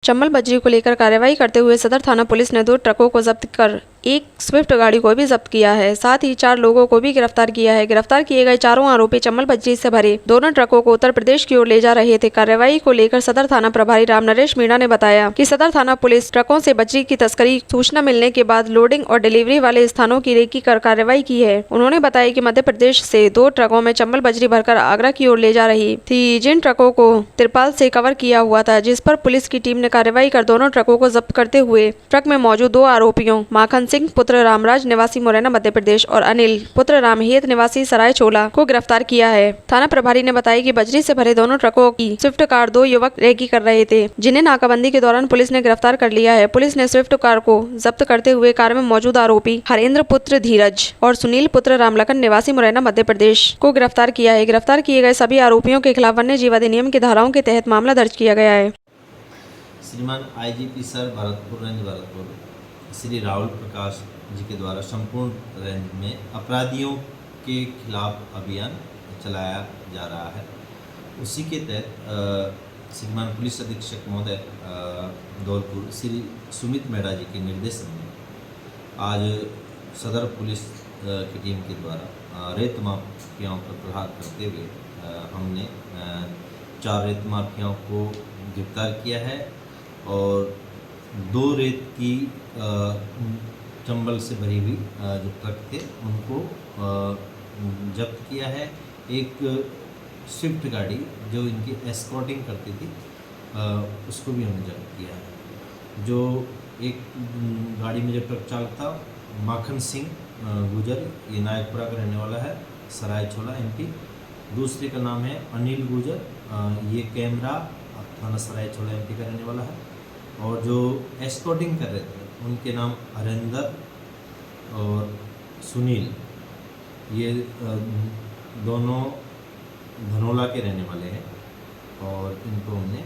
चंबल बजरी को लेकर कार्रवाई करते हुए सदर थाना पुलिस ने 2 ट्रकों को जब्त कर एक स्विफ्ट गाड़ी को भी जब्त किया है। साथ ही 4 लोगों को भी गिरफ्तार किया है। गिरफ्तार किए गए चारों आरोपी चंबल बजरी से भरे दोनों ट्रकों को उत्तर प्रदेश की ओर ले जा रहे थे। कार्रवाई को लेकर सदर थाना प्रभारी राम नरेश मीणा ने बताया कि सदर थाना पुलिस ट्रकों से बजरी की तस्करी सूचना मिलने के बाद लोडिंग और डिलीवरी वाले स्थानों की रेकी कर कार्रवाई की है। उन्होंने बताया कि मध्य प्रदेश से 2 ट्रकों में चंबल बजरी भरकर आगरा की ओर ले जा रही थी, जिन ट्रकों को तिरपाल से कवर किया हुआ था, जिस पर पुलिस की टीम ने कार्रवाई कर दोनों ट्रकों को जब्त करते हुए ट्रक में मौजूद 2 आरोपियों माखन सिंह पुत्र रामराज निवासी मुरैना मध्य प्रदेश और अनिल पुत्र रामहेत निवासी सराय छोला को गिरफ्तार किया है। थाना प्रभारी ने बताया कि बजरी से भरे दोनों ट्रकों की स्विफ्ट कार 2 युवक रेकी कर रहे थे, जिन्हें नाकाबंदी के दौरान पुलिस ने गिरफ्तार कर लिया है। पुलिस ने स्विफ्ट कार को जब्त करते हुए कार में मौजूद आरोपी हरेंद्र पुत्र धीरज और सुनील पुत्र रामलखन निवासी मुरैना मध्य प्रदेश को गिरफ्तार किया है। गिरफ्तार किए गए सभी आरोपियों के खिलाफ वन्य जीव अधिनियम की धाराओं के तहत मामला दर्ज किया गया है। श्रीमान IGP sir Bharatpur range Bharatpur Shri Rahul Prakash ji के द्वारा संपूर्ण रेंज में अपराधियों के खिलाफ अभियान चलाया जा रहा है। उसी के तहत श्रीमान पुलिस अधीक्षक महोदय धौलपुर श्री सुमित मेहरा जी के निर्देशन में आज सदर पुलिस की टीम के द्वारा रेत माफियाओं पर प्रहार करते हुए हमने 4 रेत माफियाओं को गिरफ्तार किया है और 2 रेत की चंबल से भरी हुई जो ट्रक थे उनको जब्त किया है। एक स्विफ्ट गाड़ी जो इनकी एस्कॉर्टिंग करती थी उसको भी हमने जब्त किया है। जो एक गाड़ी में जो ट्रक चालक था माखन सिंह गुजर, ये नायकपुरा का रहने वाला है, सराय छोला MP। दूसरे का नाम है अनिल गुजर, ये कैमरा थाना सराय छोला MP का रहने वाला है। और जो एस्कॉर्टिंग कर रहे थे उनके नाम हरेंद्र और सुनील, ये दोनों धनोला के रहने वाले हैं और इनको हमने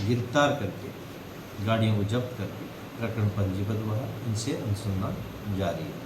गिरफ्तार करके गाड़ियों को जब्त करके प्रकरण पंजीबद्ध हुआ है। इनसे अनुसंधान जारी है।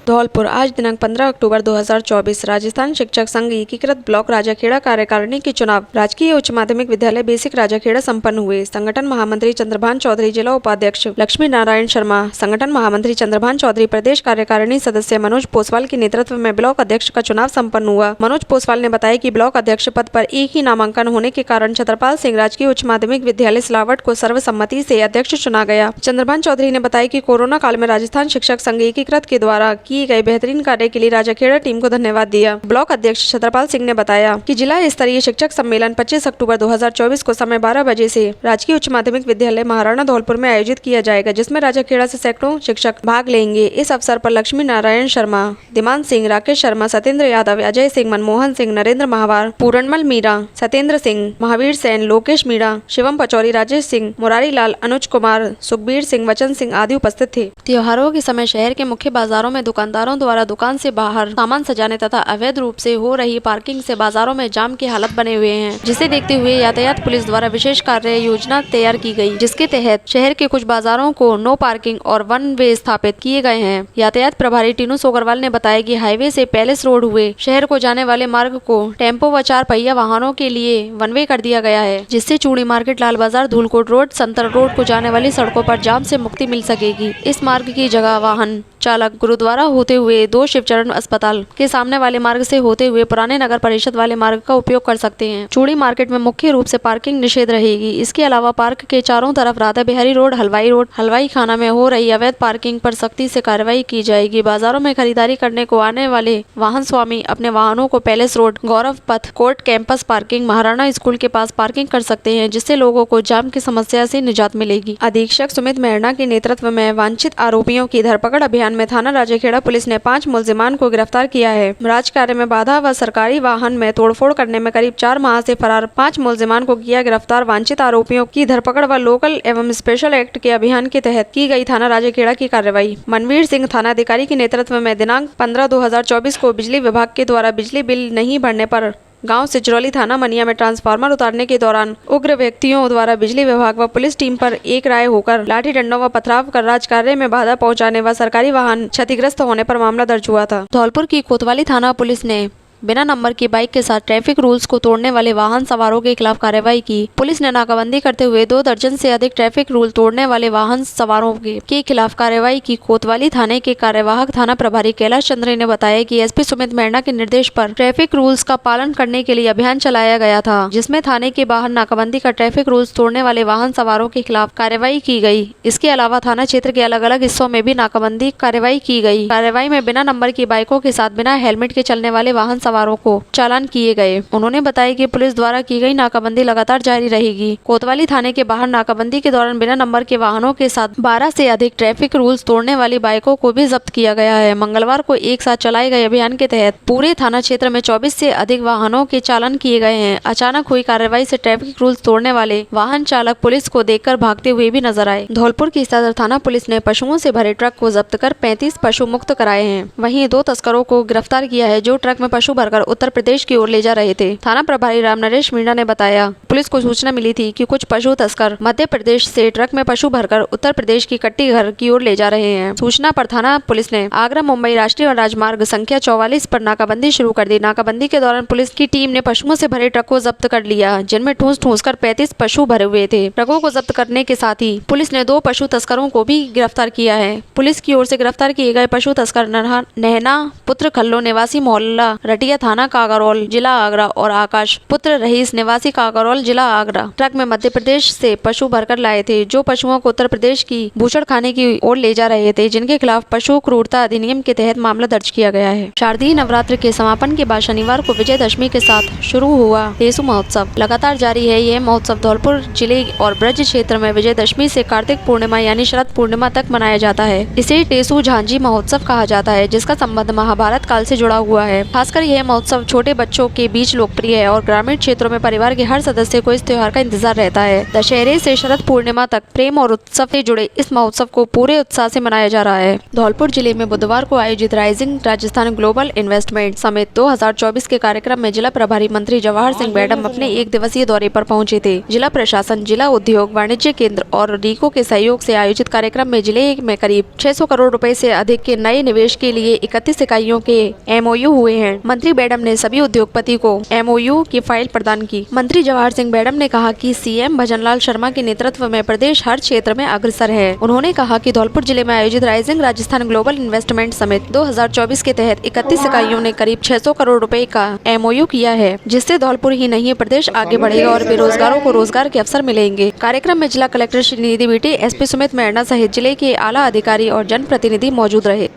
धौलपुर आज दिनांक 15 अक्टूबर 2024 राजस्थान शिक्षक संघ एकीकृत ब्लॉक राजाखेड़ा कार्यकारिणी के चुनाव राजकीय उच्च माध्यमिक विद्यालय बेसिक राजाखेड़ा संपन्न हुए। संगठन महामंत्री चंद्रभान चौधरी, जिला उपाध्यक्ष लक्ष्मी नारायण शर्मा, संगठन महामंत्री चंद्रभान चौधरी, प्रदेश कार्यकारिणी सदस्य मनोज पोसवाल के नेतृत्व में ब्लॉक अध्यक्ष का चुनाव संपन्न हुआ। मनोज पोसवाल ने बताया कि ब्लॉक अध्यक्ष पद पर एक ही नामांकन होने के कारण छत्रपाल सिंह राजकीय उच्च माध्यमिक विद्यालय सिलावट को सर्वसम्मति से अध्यक्ष चुना गया। चंद्रभान चौधरी ने बताया कि कोरोना काल में राजस्थान शिक्षक संघ एकीकृत के द्वारा किए गए बेहतरीन कार्य के लिए राजाखेड़ा टीम को धन्यवाद दिया। ब्लॉक अध्यक्ष छत्रपाल सिंह ने बताया कि जिला स्तरीय शिक्षक सम्मेलन 25 अक्टूबर 2024 को समय 12 बजे से राजकीय उच्च माध्यमिक विद्यालय महाराणा धौलपुर में आयोजित किया जाएगा, जिसमें राजाखेड़ा से सैकड़ों शिक्षक भाग लेंगे। इस अवसर पर लक्ष्मी नारायण शर्मा, दिमान सिंह, राकेश शर्मा, सत्येंद्र यादव, अजय सिंह, मनमोहन सिंह, नरेंद्र महावार, पूरणमल मीरा, सत्येंद्र सिंह, महावीर सेन, लोकेश मीणा, शिवम पचौरी, राजेश सिंह, मुरारी लाल, अनुज कुमार, सुखबीर सिंह, वचन सिंह आदि उपस्थित थे। त्योहारों के समय शहर के मुख्य बाजारों में दुकानदारों द्वारा दुकान से बाहर सामान सजाने तथा अवैध रूप से हो रही पार्किंग से बाजारों में जाम की हालत बने हुए हैं, जिसे देखते हुए यातायात पुलिस द्वारा विशेष कार्य योजना तैयार की गई, जिसके तहत शहर के कुछ बाजारों को नो पार्किंग और 1 वे स्थापित किए गए हैं। यातायात प्रभारी टीनू सोगरवाल ने बताया कि हाईवे से पैलेस रोड हुए शहर को जाने वाले मार्ग को टेम्पो व 4 पहिया वाहनों के लिए 1 वे कर दिया गया है, जिससे चूड़ी मार्केट, लाल बाजार, धूलकोट रोड, संतर रोड को जाने वाली सड़कों पर जाम से मुक्ति मिल सकेगी। इस मार्ग की जगह वाहन चालक गुरुद्वारा होते हुए 2 शिवचरण अस्पताल के सामने वाले मार्ग से होते हुए पुराने नगर परिषद वाले मार्ग का उपयोग कर सकते हैं। चूड़ी मार्केट में मुख्य रूप से पार्किंग निषेध रहेगी। इसके अलावा पार्क के चारों तरफ राधा बिहारी रोड, हलवाई खाना में हो रही अवैध पार्किंग पर सख्ती से कार्रवाई की जाएगी। बाजारों में खरीदारी करने को आने वाले वाहन स्वामी अपने वाहनों को पैलेस रोड, गौरव पथ, court campus parking, Maharana school के पास पार्किंग कर सकते हैं, जिससे लोगों को जाम की समस्या से निजात मिलेगी। अधीक्षक सुमित मेहरा के नेतृत्व में वांछित आरोपियों की धरपकड़ अभियान में थाना राजाखेड़ा पुलिस ने 5 मुलजिमान को गिरफ्तार किया है। राजकार्य में बाधा व सरकारी वाहन में तोड़फोड़ करने में करीब 4 माह से फरार 5 मुलजिमान को किया गिरफ्तार। वांछित आरोपियों की धरपकड़ व लोकल एवं स्पेशल एक्ट के अभियान के तहत की गई थाना राजाखेड़ा की कार्रवाई। मनवीर सिंह थाना अधिकारी के नेतृत्व में दिनांक 15/2024 को बिजली विभाग के द्वारा बिजली बिल नहीं भरने पर गांव सिचरौली थाना मनिया में ट्रांसफार्मर उतारने के दौरान उग्र व्यक्तियों द्वारा बिजली विभाग व पुलिस टीम पर एक राय होकर लाठी डंडों व पथराव कर राजकार्य में बाधा पहुंचाने व सरकारी वाहन क्षतिग्रस्त होने पर मामला दर्ज हुआ था। धौलपुर की कोतवाली थाना पुलिस ने बिना नंबर की बाइक के साथ ट्रैफिक रूल्स को तोड़ने वाले वाहन सवारों के खिलाफ कार्रवाई की। पुलिस ने नाकाबंदी करते हुए 2 दर्जन से अधिक ट्रैफिक रूल तोड़ने वाले वाहन सवारों के खिलाफ कार्रवाई की। कोतवाली थाने के कार्यवाहक थाना प्रभारी कैलाश चंद्र ने बताया कि एसपी सुमित मेहना के निर्देश पर ट्रैफिक रूल्स का पालन करने के लिए अभियान चलाया गया था, जिसमें थाने के बाहर नाकाबंदी कर ट्रैफिक रूल्स तोड़ने वाले वाहन सवारों के खिलाफ कार्रवाई की गई। इसके अलावा थाना क्षेत्र के अलग अलग हिस्सों में भी नाकाबंदी कार्रवाई की गई। कार्रवाई में बिना नंबर की बाइकों के साथ बिना हेलमेट के चलने वाले वाहन सवारों को चालान किए गए। उन्होंने बताया कि पुलिस द्वारा की गई नाकाबंदी लगातार जारी रहेगी। कोतवाली थाने के बाहर नाकाबंदी के दौरान बिना नंबर के वाहनों के साथ 12 से अधिक ट्रैफिक रूल्स तोड़ने वाली बाइकों को भी जब्त किया गया है। मंगलवार को एक साथ चलाए गए अभियान के तहत पूरे थाना क्षेत्र में 24 से अधिक वाहनों के चालान किए गए हैं। अचानक हुई कार्रवाई से ट्रैफिक रूल्स तोड़ने वाले वाहन चालक पुलिस को देखकर भागते हुए भी नजर आए। धौलपुर की सदर थाना पुलिस ने पशुओं से भरे ट्रक को जब्त कर 35 पशु मुक्त कराए हैं। वहीं 2 तस्करों को गिरफ्तार किया है जो ट्रक में पशु भरकर उत्तर प्रदेश की ओर ले जा रहे थे। थाना प्रभारी राम नरेश मीणा ने बताया, पुलिस को सूचना मिली थी कि कुछ पशु तस्कर मध्य प्रदेश से ट्रक में पशु भरकर उत्तर प्रदेश की कट्टी घर की ओर ले जा रहे हैं। सूचना पर थाना पुलिस ने आगरा मुंबई राष्ट्रीय राजमार्ग संख्या 44 पर नाकाबंदी शुरू कर दी। नाकाबंदी के दौरान पुलिस की टीम ने पशुओं से भरे ट्रक को जब्त कर लिया, जिनमें ठूस कर 35 पशु भरे हुए थे। ट्रकों को जब्त करने के साथ ही पुलिस ने 2 पशु तस्करों को भी गिरफ्तार किया है। पुलिस की ओर से गिरफ्तार किए गए पशु तस्कर नहना पुत्र खल्लो निवासी मोहल्ला रटिया थाना कागरौल जिला आगरा और आकाश पुत्र रईस निवासी कागरौल जिला आगरा ट्रक में मध्य प्रदेश से पशु भरकर लाए थे, जो पशुओं को उत्तर प्रदेश की बूचड़खाने की ओर ले जा रहे थे, जिनके खिलाफ पशु क्रूरता अधिनियम के तहत मामला दर्ज किया गया है। शारदीय नवरात्र के समापन के बाद शनिवार को विजयदशमी के साथ शुरू हुआ टेसु महोत्सव लगातार जारी है। यह महोत्सव धौलपुर जिले और ब्रज क्षेत्र में विजयदशमी से कार्तिक पूर्णिमा यानी शरद पूर्णिमा तक मनाया जाता है। इसे टेसु झांझी महोत्सव कहा जाता है, जिसका संबंध महाभारत काल से जुड़ा हुआ है। खासकर यह महोत्सव छोटे बच्चों के बीच लोकप्रिय है और ग्रामीण क्षेत्रों में परिवार के हर सदस्य को इस त्योहार का इंतजार रहता है। दशहरे से शरद पूर्णिमा तक प्रेम और उत्सव से जुड़े इस महोत्सव को पूरे उत्साह से मनाया जा रहा है। धौलपुर जिले में बुधवार को आयोजित rising Rajasthan global investment summit 2024 के कार्यक्रम में जिला प्रभारी मंत्री जवाहर सिंह मैडम अपने 1 दिवसीय दौरे पर पहुंचे थे। जिला प्रशासन, जिला उद्योग वाणिज्य केंद्र और रीको के सहयोग से आयोजित कार्यक्रम में जिले में करीब 600 करोड़ रुपए से अधिक के नए निवेश के लिए 31 इकाइयों के MOU हुए हैं। मंत्री मैडम ने सभी उद्योगपति को MOU की फाइल प्रदान की। मंत्री जवाहर सिंह मैडम ने कहा कि CM भजनलाल शर्मा के नेतृत्व में प्रदेश हर क्षेत्र में अग्रसर है। उन्होंने कहा कि धौलपुर जिले में आयोजित rising Rajasthan global investment summit 2024 के तहत 31 इकाइयों ने करीब 600 करोड़ रुपए का MOU किया है, जिससे धौलपुर ही नहीं प्रदेश आगे बढ़ेगा और बेरोजगारों को रोजगार के अवसर मिलेंगे। कार्यक्रम में जिला कलेक्टर श्री निधि बीटी, SP सुमित मेहना सहित जिले के आला अधिकारी और जनप्रतिनिधि मौजूद रहे।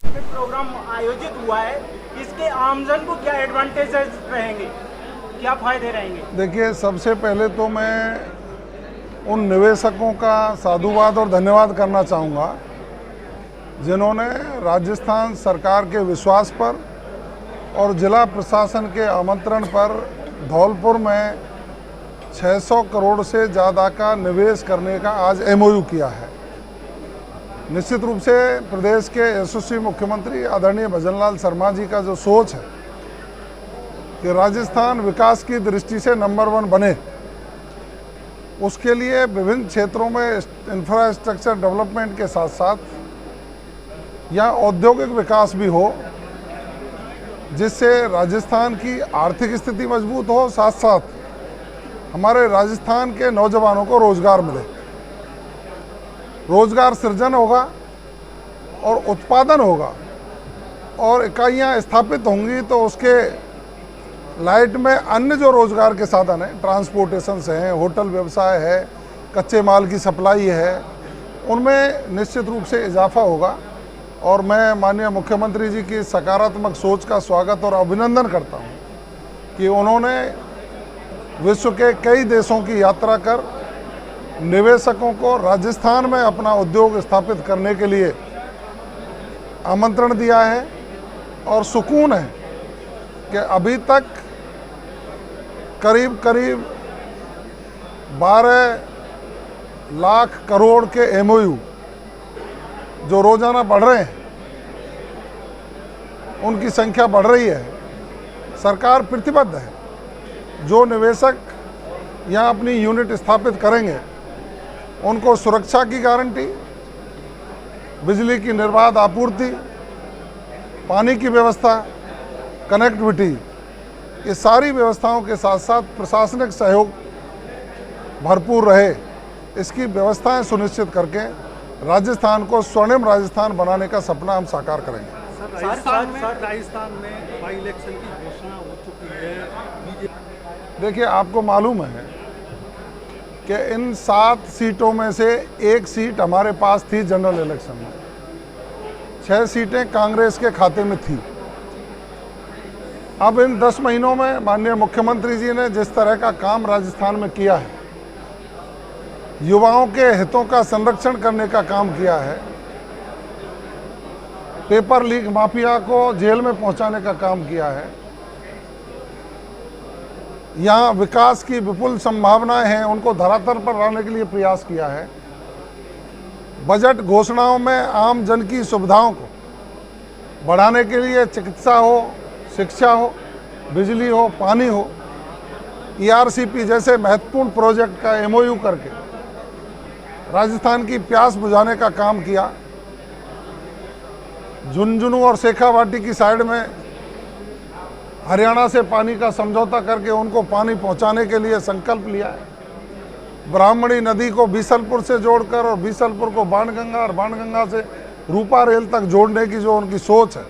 प्रोग्राम आयोजित हुआ है, इसके आमजन को क्या एडवांटेजेस रहेंगे, क्या फायदे रहेंगे? देखिए, सबसे पहले तो मैं उन निवेशकों का साधुवाद और धन्यवाद करना चाहूँगा जिन्होंने राजस्थान सरकार के विश्वास पर और जिला प्रशासन के आमंत्रण पर धौलपुर में 600 करोड़ से ज़्यादा का निवेश करने का आज MOU किया है। निश्चित रूप से प्रदेश के यशस्वी मुख्यमंत्री आदरणीय भजनलाल शर्मा जी का जो सोच है कि राजस्थान विकास की दृष्टि से नंबर 1 बने, उसके लिए विभिन्न क्षेत्रों में इंफ्रास्ट्रक्चर डेवलपमेंट के साथ साथ या औद्योगिक विकास भी हो, जिससे राजस्थान की आर्थिक स्थिति मजबूत हो, साथ साथ हमारे राजस्थान के नौजवानों को रोजगार मिले, रोजगार सृजन होगा और उत्पादन होगा और इकाइयाँ स्थापित होंगी तो उसके लाइट में अन्य जो रोजगार के साधन हैं, ट्रांसपोर्टेशन से हैं, होटल व्यवसाय है, कच्चे माल की सप्लाई है, उनमें निश्चित रूप से इजाफा होगा। और मैं माननीय मुख्यमंत्री जी की सकारात्मक सोच का स्वागत और अभिनंदन करता हूं कि उन्होंने विश्व के कई देशों की यात्रा कर निवेशकों को राजस्थान में अपना उद्योग स्थापित करने के लिए आमंत्रण दिया है। और सुकून है कि अभी तक करीब 12 लाख करोड़ के MOU जो रोजाना बढ़ रहे हैं, उनकी संख्या बढ़ रही है। सरकार प्रतिबद्ध है, जो निवेशक यहाँ अपनी यूनिट स्थापित करेंगे उनको सुरक्षा की गारंटी, बिजली की निर्बाध आपूर्ति, पानी की व्यवस्था, कनेक्टिविटी ये सारी व्यवस्थाओं के साथ साथ प्रशासनिक सहयोग भरपूर रहे, इसकी व्यवस्थाएं सुनिश्चित करके राजस्थान को स्वर्णिम राजस्थान बनाने का सपना हम साकार करेंगे। राजस्थान में बाई इलेक्शन की घोषणा हो चुकी है। देखिए, आपको मालूम है कि इन 7 सीटों में से 1 सीट हमारे पास थी जनरल इलेक्शन में, 6 सीटें कांग्रेस के खाते में थी। अब इन 10 महीनों में माननीय मुख्यमंत्री जी ने जिस तरह का काम राजस्थान में किया है, युवाओं के हितों का संरक्षण करने का काम किया है, पेपर लीक माफिया को जेल में पहुंचाने का काम किया है, यहाँ विकास की विपुल संभावनाएं हैं उनको धरातल पर लाने के लिए प्रयास किया है। बजट घोषणाओं में आम जन की सुविधाओं को बढ़ाने के लिए चिकित्सा हो, शिक्षा हो, बिजली हो, पानी हो, ERCP जैसे महत्वपूर्ण प्रोजेक्ट का MOU करके राजस्थान की प्यास बुझाने का काम किया। झुंझुनू और शेखावाटी की साइड में हरियाणा से पानी का समझौता करके उनको पानी पहुंचाने के लिए संकल्प लिया है। ब्राह्मणी नदी को बीसलपुर से जोड़कर और बीसलपुर को बाणगंगा और बाणगंगा से रूपा रेल तक जोड़ने की जो उनकी सोच है,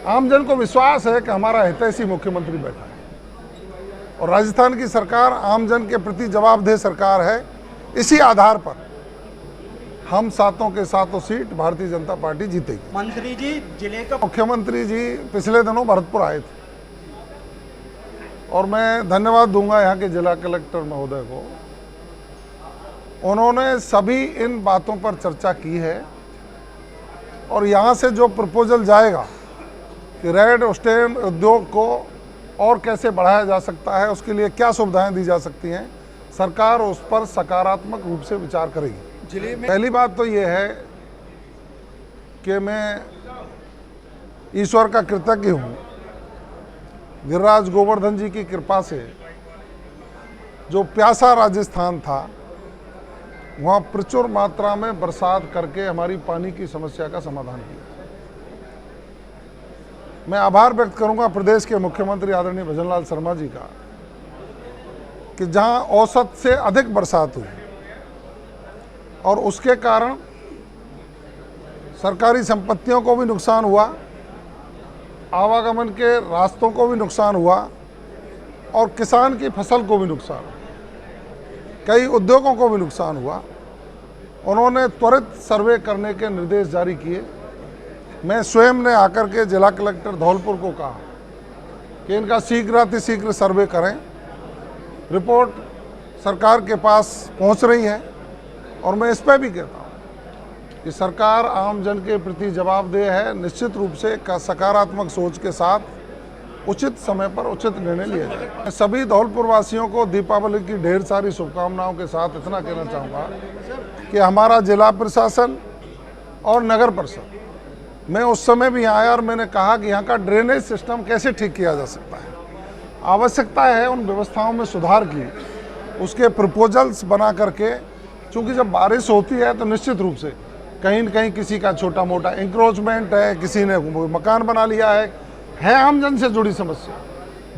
आमजन को विश्वास है कि हमारा हितैषी मुख्यमंत्री बैठा है और राजस्थान की सरकार आमजन के प्रति जवाबदेह सरकार है। इसी आधार पर हम 7 के 7 सीट भारतीय जनता पार्टी जीतेगी। मंत्री जी, जिले का मुख्यमंत्री जी पिछले दिनों भरतपुर आए थे और मैं धन्यवाद दूंगा यहाँ के जिला कलेक्टर महोदय को। उन्होंने सभी इन बातों पर चर्चा की है और यहाँ से जो प्रपोजल जाएगा कि रेड स्टेन उद्योग को और कैसे बढ़ाया जा सकता है, उसके लिए क्या सुविधाएं दी जा सकती हैं, सरकार उस पर सकारात्मक रूप से विचार करेगी। जिले में पहली बात तो ये है कि मैं ईश्वर का कृतज्ञ हूँ, गिरिराज गोवर्धन जी की कृपा से जो प्यासा राजस्थान था वहाँ प्रचुर मात्रा में बरसात करके हमारी पानी की समस्या का समाधान किया। मैं आभार व्यक्त करूंगा प्रदेश के मुख्यमंत्री आदरणीय भजनलाल शर्मा जी का कि जहां औसत से अधिक बरसात हुई और उसके कारण सरकारी संपत्तियों को भी नुकसान हुआ, आवागमन के रास्तों को भी नुकसान हुआ और किसान की फसल को भी नुकसान हुआ, कई उद्योगों को भी नुकसान हुआ। उन्होंने त्वरित सर्वे करने के निर्देश जारी किए। मैं स्वयं ने आकर के जिला कलेक्टर धौलपुर को कहा कि इनका शीघ्र सर्वे करें। रिपोर्ट सरकार के पास पहुंच रही है और मैं इस पर भी कहता हूं कि सरकार आम जन के प्रति जवाबदेह है। निश्चित रूप से सकारात्मक सोच के साथ उचित समय पर उचित निर्णय लिया जाए। मैं सभी धौलपुर वासियों को दीपावली की ढेर सारी शुभकामनाओं के साथ इतना कहना चाहूँगा कि हमारा जिला प्रशासन और नगर परिषद, मैं उस समय भी यहाँ आया और मैंने कहा कि यहाँ का ड्रेनेज सिस्टम कैसे ठीक किया जा सकता है, आवश्यकता है उन व्यवस्थाओं में सुधार की, उसके प्रपोजल्स बना करके, क्योंकि जब बारिश होती है तो निश्चित रूप से कहीं न कहीं किसी का छोटा मोटा इंक्रोचमेंट है, किसी ने मकान बना लिया है आमजन से जुड़ी समस्या।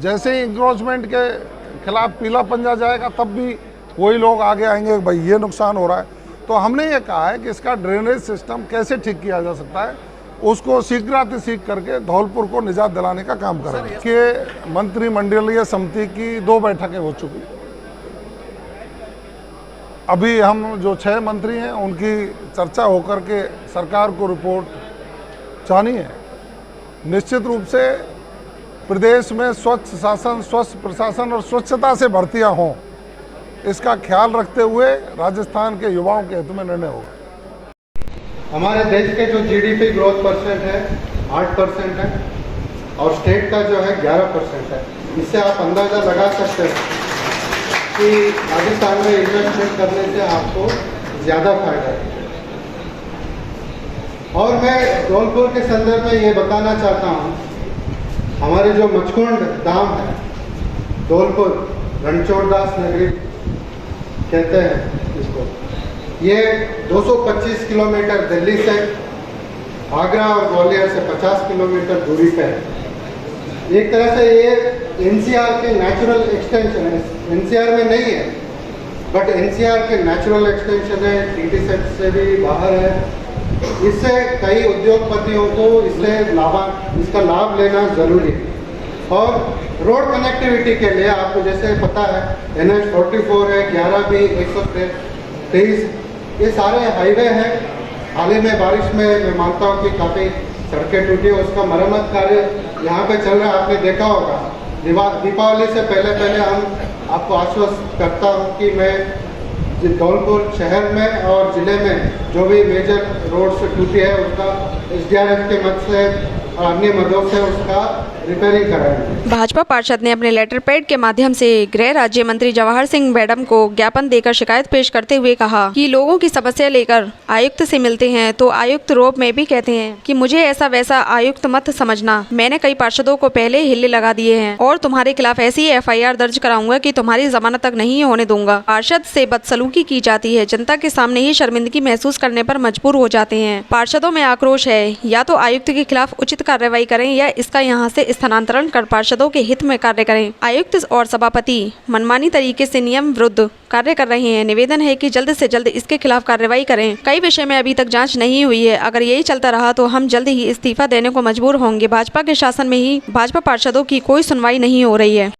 जैसे ही इंक्रोचमेंट के खिलाफ पीला पंजा जाएगा तब भी वही लोग आगे आएंगे भाई ये नुकसान हो रहा है। तो हमने ये कहा है कि इसका ड्रेनेज सिस्टम कैसे ठीक किया जा सकता है, उसको शीघ्र करके धौलपुर को निजात दिलाने का काम करेंगे। कि मंत्रिमंडलीय समिति की 2 बैठकें हो चुकी। अभी हम जो 6 मंत्री हैं उनकी चर्चा होकर के सरकार को रिपोर्ट चाहनी है। निश्चित रूप से प्रदेश में स्वच्छ शासन, स्वच्छ प्रशासन और स्वच्छता से भर्तियां हों, इसका ख्याल रखते हुए राजस्थान के युवाओं के हित में निर्णय होगा। हमारे देश के जो GDP ग्रोथ परसेंट है 8% है और स्टेट का जो है 11% है। इससे आप अंदाज़ा लगा सकते हैं कि राजस्थान में इन्वेस्टमेंट करने से आपको ज़्यादा फायदा है। और मैं धौलपुर के संदर्भ में ये बताना चाहता हूँ, हमारे जो मचकुंड धाम है धौलपुर, रणछोड़दास नगरी कहते हैं इसको, ये 225 किलोमीटर दिल्ली से, आगरा और ग्वालियर से 50 किलोमीटर दूरी पे है। एक तरह से ये एनसीआर के नेचुरल एक्सटेंशन है, एनसीआर में नहीं है बट एनसीआर के नेचुरल एक्सटेंशन है, टीटी सेट से भी बाहर है। इससे कई उद्योगपतियों को इसका लाभ लेना ज़रूरी है। और रोड कनेक्टिविटी के लिए आपको जैसे पता है NH 44 है, 11B, 123, ये सारे हाईवे हैं। हाल ही में बारिश में मैं मानता हूँ कि काफ़ी सड़कें टूटी, उसका मरम्मत कार्य यहाँ पे चल रहा है, आपने देखा होगा। दीपावली से पहले हम आपको आश्वस्त करता हूँ कि मैं धौलपुर शहर में और ज़िले में जो भी मेजर रोड से टूटी है उसका SDRF के मद से और अन्य मदों से उसका रिपेयरिंग कराएंगे। भाजपा पार्षद ने अपने लेटर पैड के माध्यम से गृह राज्य मंत्री जवाहर सिंह मैडम को ज्ञापन देकर शिकायत पेश करते हुए कहा कि लोगों की समस्या लेकर आयुक्त से मिलते हैं तो आयुक्त रोब में भी कहते हैं कि मुझे ऐसा वैसा आयुक्त मत समझना। मैंने कई पार्षदों को पहले हिल्ले लगा दिए हैं और तुम्हारे खिलाफ ऐसी FIR दर्ज कराऊंगा कि तुम्हारी जमानत तक नहीं होने दूंगा। पार्षद से बदसलूकी की जाती है, जनता के सामने ही शर्मिंदगी महसूस करने पर मजबूर हो जाते हैं। पार्षदों में आक्रोश है, या तो आयुक्त के खिलाफ उचित कार्रवाई करें या इसका यहाँ से स्थानांतरण कर पार्षदों के हित में कार्य करें। आयुक्त और सभापति मनमानी तरीके से नियम विरुद्ध कार्य कर रहे हैं। निवेदन है कि जल्द से जल्द इसके खिलाफ कार्रवाई करें। कई विषय में अभी तक जांच नहीं हुई है। अगर यही चलता रहा तो हम जल्द ही इस्तीफा देने को मजबूर होंगे। भाजपा के शासन में ही भाजपा पार्षदों की कोई सुनवाई नहीं हो रही है।